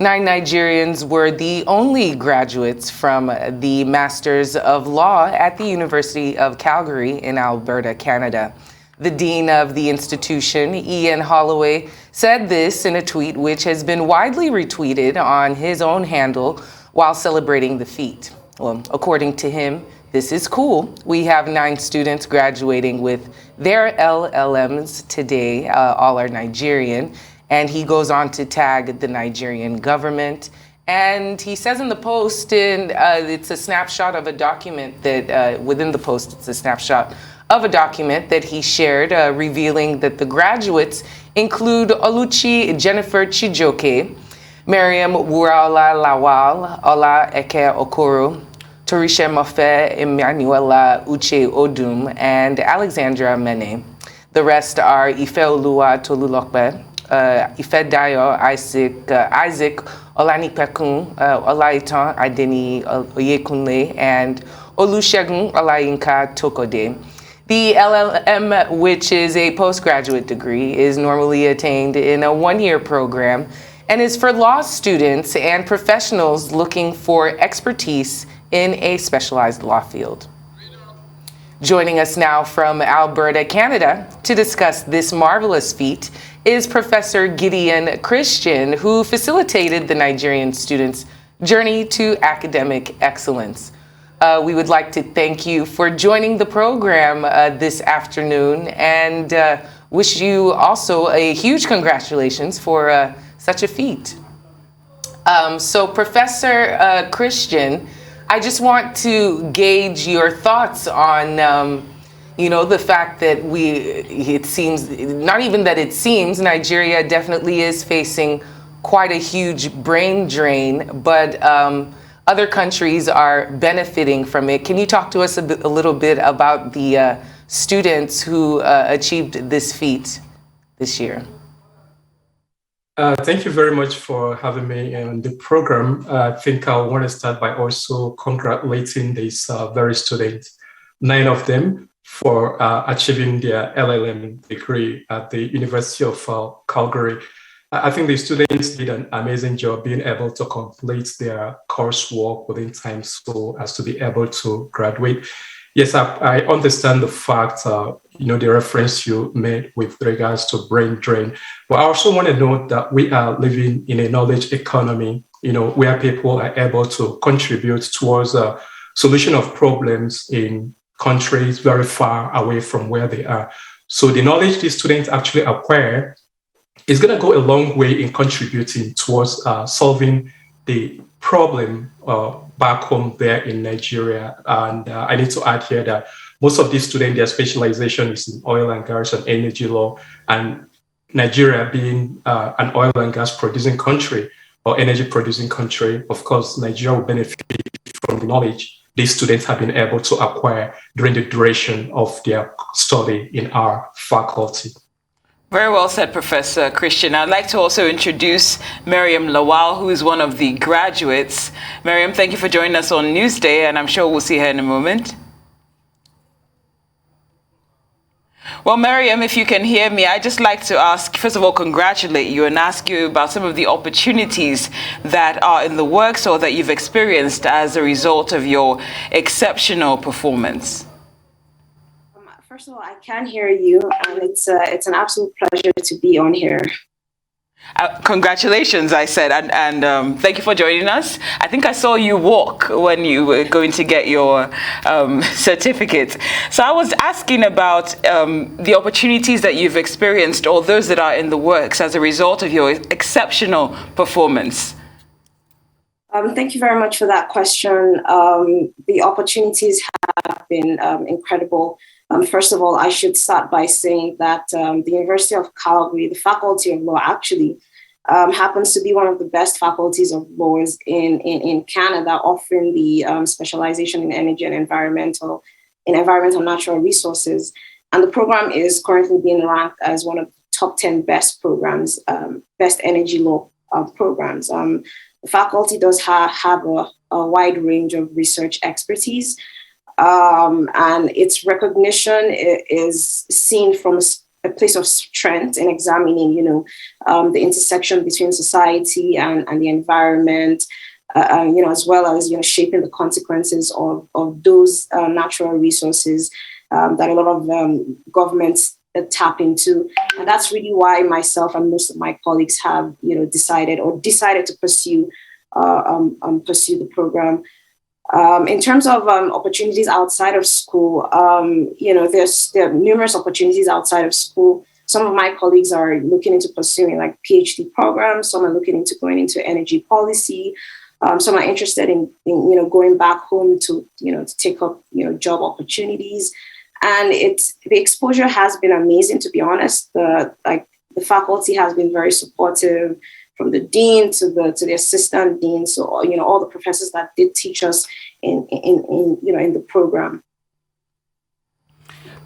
9 Nigerians were the only graduates from the Masters of Law at the University of Calgary in Alberta, Canada. The dean of the institution, Ian Holloway, said this in a tweet which has been widely retweeted on his own handle while celebrating the feat. Well, according to him, this is cool. We have 9 students graduating with their LLMs today, all are Nigerian. And he goes on to tag the Nigerian government. And he says in the post, it's a snapshot of a document that, within the post, it's a snapshot of a document that he shared, revealing that the graduates include Oluchi Jennifer Chijoke, Maryam Lawal, Ola Eke Okoro, Torisha Mofe Emanuela Uche Odum, and Alexandra Mene. The rest are Ifeoluwa Tolulokbe, Ifedayo Isaac Olanipekun, Olaitan Adeni Oyekunle, and Olusegun Olayinka Tokode. The LLM, which is a postgraduate degree, is normally attained in a 1-year program and is for law students and professionals looking for expertise in a specialized law field. Joining us now from Alberta, Canada, to discuss this marvelous feat is Professor Gideon Christian, who facilitated the Nigerian students' journey to academic excellence. We would like to thank you for joining the program this afternoon and wish you also a huge congratulations for such a feat. So Professor Christian, I just want to gauge your thoughts on the fact that it seems, not even that it seems, Nigeria definitely is facing quite a huge brain drain, but other countries are benefiting from it. Can you talk to us a little bit about the students who achieved this feat this year? Thank you very much for having me on the program. I think I want to start by also congratulating these very students, 9 of them, for achieving their LLM degree at the University of Calgary. I think the students did an amazing job being able to complete their coursework within time so as to be able to graduate. Yes, I understand the fact, the reference you made with regards to brain drain. But I also want to note that we are living in a knowledge economy, where people are able to contribute towards a solution of problems in countries very far away from where they are. So the knowledge these students actually acquire is going to go a long way in contributing towards solving the problem back home there in Nigeria. And I need to add here that most of these students, their specialization is in oil and gas and energy law. And Nigeria being an oil and gas producing country or energy producing country, of course, Nigeria will benefit from the knowledge these students have been able to acquire during the duration of their study in our faculty. Very well said, Professor Christian. I'd like to also introduce Maryam Lawal, who is one of the graduates. Maryam, thank you for joining us on Newsday, and I'm sure we'll see her in a moment. Well, Maryam, if you can hear me, I'd just like to ask, first of all, congratulate you and ask you about some of the opportunities that are in the works or that you've experienced as a result of your exceptional performance. First of all, I can hear you, and it's an absolute pleasure to be on here. Congratulations, I said, and thank you for joining us. I think I saw you walk when you were going to get your certificate. So I was asking about the opportunities that you've experienced or those that are in the works as a result of your exceptional performance. Thank you very much for that question. The opportunities have been incredible. First of all, I should start by saying that the University of Calgary, the Faculty of Law, actually happens to be one of the best faculties of laws in Canada, offering the specialization in energy and environmental natural resources. And the program is currently being ranked as one of the top 10 best programs, best energy law programs. The faculty does have a wide range of research expertise. And its recognition is seen from a place of strength in examining, the intersection between society and the environment, as well as, shaping the consequences of those natural resources that a lot of governments tap into. And that's really why myself and most of my colleagues have, decided to pursue the program. In terms of opportunities outside of school, there are numerous opportunities outside of school. Some of my colleagues are looking into pursuing like PhD programs. Some are looking into going into energy policy. Some are interested in going back home to take up job opportunities. And the exposure has been amazing, to be honest. The faculty has been very supportive, from the dean to the assistant dean. So all the professors that did teach us in the program.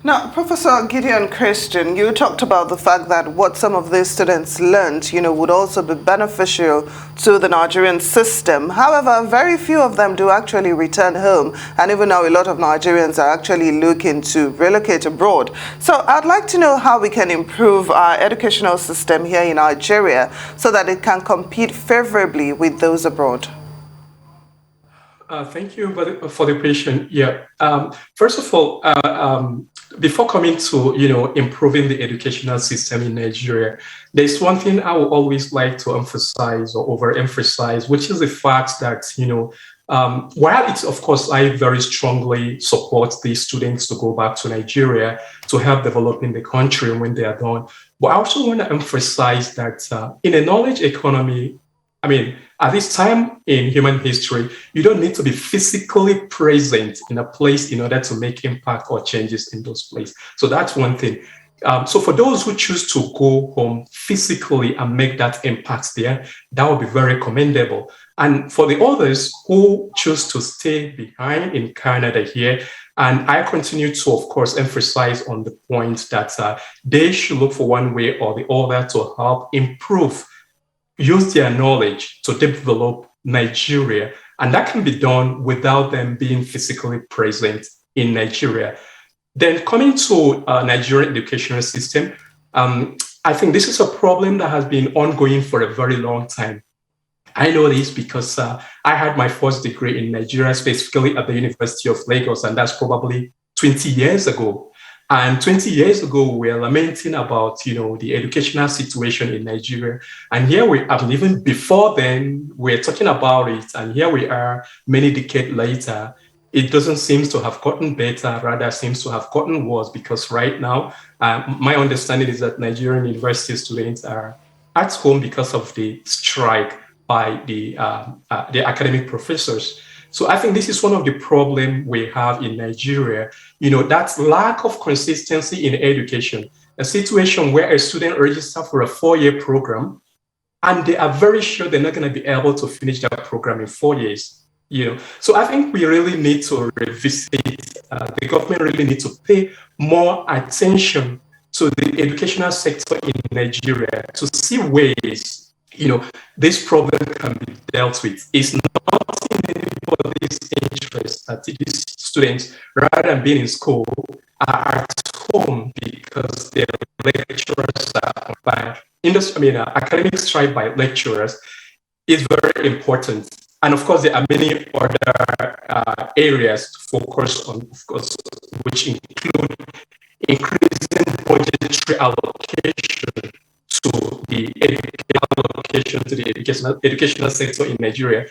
Now, Professor Gideon Christian, you talked about the fact that what some of these students learned, would also be beneficial to the Nigerian system. However, very few of them do actually return home. And even now, a lot of Nigerians are actually looking to relocate abroad. So I'd like to know how we can improve our educational system here in Nigeria so that it can compete favorably with those abroad. Thank you for the question. Yeah. First of all, before coming to improving the educational system in Nigeria, there's one thing I would always like to emphasize or overemphasize, which is the fact that while it's, of course, I very strongly support these students to go back to Nigeria to help developing the country when they are done, but I also want to emphasize that in a knowledge economy, at this time in human history, you don't need to be physically present in a place in order to make impact or changes in those places. So that's one thing. So for those who choose to go home physically and make that impact there, that would be very commendable. And for the others who choose to stay behind in Canada here, and I continue to, of course, emphasize on the point that they should look for one way or the other to help use their knowledge to develop Nigeria. And that can be done without them being physically present in Nigeria. Then coming to Nigerian educational system, I think this is a problem that has been ongoing for a very long time. I know this because I had my first degree in Nigeria, specifically at the University of Lagos, and that's probably 20 years ago. And 20 years ago, we were lamenting about, the educational situation in Nigeria. And here we are, even before then, we're talking about it. And here we are, many decades later. It doesn't seem to have gotten better, rather seems to have gotten worse, because right now, my understanding is that Nigerian university students are at home because of the strike by the academic professors. So I think this is one of the problems we have in Nigeria, that lack of consistency in education, a situation where a student registers for a 4-year program and they are very sure they're not going to be able to finish that program in 4 years. So I think we really need to revisit, the government really needs to pay more attention to the educational sector in Nigeria to see ways, this problem can be dealt with. It's not in anybody's interest that these students, rather than being in school, are at home because their lecturers are confined. Academic strike by lecturers is very important. And of course, there are many other areas to focus on, of course, which include increasing budgetary allocation to the educational sector in Nigeria.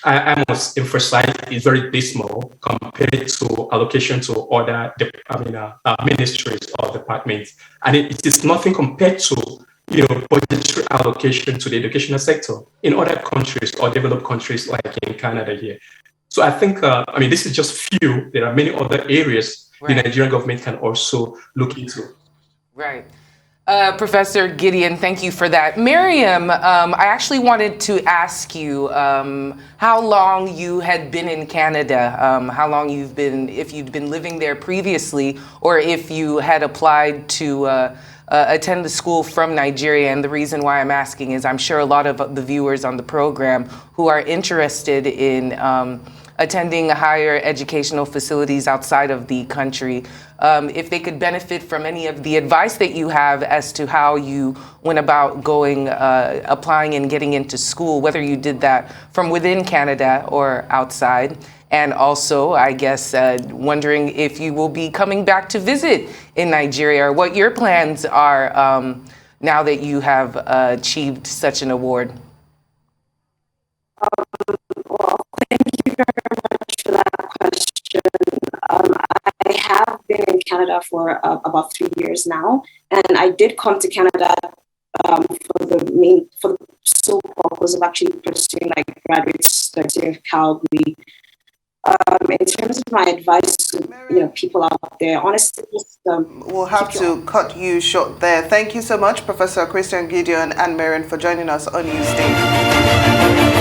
I must emphasize it's very dismal compared to allocation to other ministries or departments. And it is nothing compared to budgetary allocation to the educational sector in other countries or developed countries like in Canada here. So I think, this is just few. There are many other areas the Nigerian government can also look into. Right. Professor Gideon, thank you for that. Maryam, I actually wanted to ask you how long you had been in Canada, how long if you'd been living there previously, or if you had applied to attend the school from Nigeria. And the reason why I'm asking is I'm sure a lot of the viewers on the program who are interested in attending higher educational facilities outside of the country, if they could benefit from any of the advice that you have as to how you went about going, applying and getting into school, whether you did that from within Canada or outside. And also, I guess, wondering if you will be coming back to visit in Nigeria, or what your plans are now that you have achieved such an award. Well, thank you very much for that question. I have been in Canada for about 3 years now, and I did come to Canada for the sole purpose of actually pursuing my graduate study in Calgary. In terms of my advice to people out there, honestly, just, we'll have to cut you short there. Thank you so much, Professor Christian, Gideon, and Maryam, for joining us on Newsday.